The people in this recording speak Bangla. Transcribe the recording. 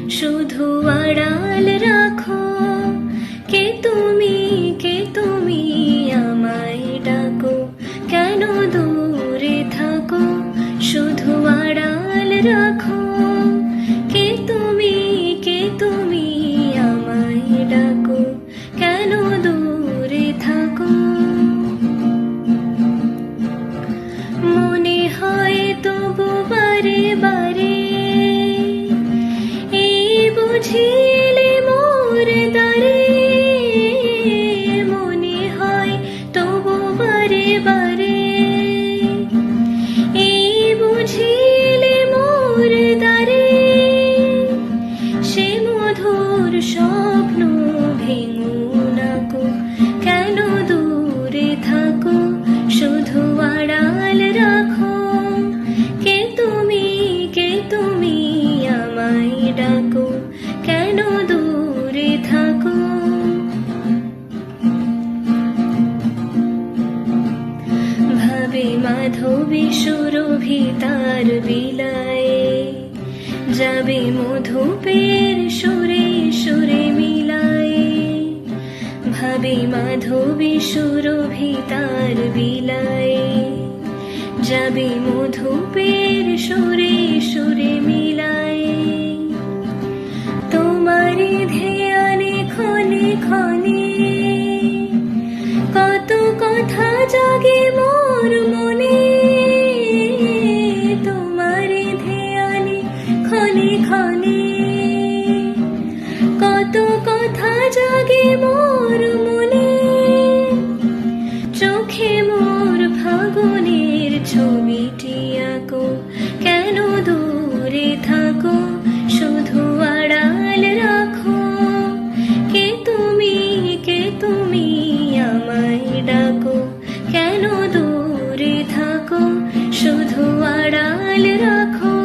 শুধু আড়াল রাখো। কে তুমি আমায় ডাকো, কেন দূরে থাকো? শুধু আড়াল রাখো। কে তুমি আমায় ডাকো, কেন দূরে থাকো? মনে হয় তবু বারে বারে, এই বুঝিলে মোর দ্বারে। মনে হয় তবু বারে বারে, এই বুঝিলে মোর দ্বারে। সে মধুর স্বপ্ন ভেঙো নাকো, কেন দূরে থাকো? শুধু আড়াল রাখো। কে তুমি আমায় ডাকো, কেন দূরে থাকো? ভাবে মাধবী সুরভি তার বিলায়ে, যাবে মধুপের সুরে সুরে মিলায়ে। ভাবে মাধবী সুরভি তার বিলায়ে, যাবে মধুপের সুরে সুরে মিলায়ে। তোমারি ধ্যানে ক্ষণে ক্ষণে, কত কথা জাগে মোর মনে। তোমারি ধ্যানে ক্ষণে ক্ষণে, কত কথা জাগে মোর মনে। চোখে মোর ফাগুনের ছবিটি আঁকো, কেন দূরে থাকো? শুধু আড়াল রাখো। কে তুমি আমায় ডাকো, কেন দূরে থাকো? শুধু আড়াল রাখো।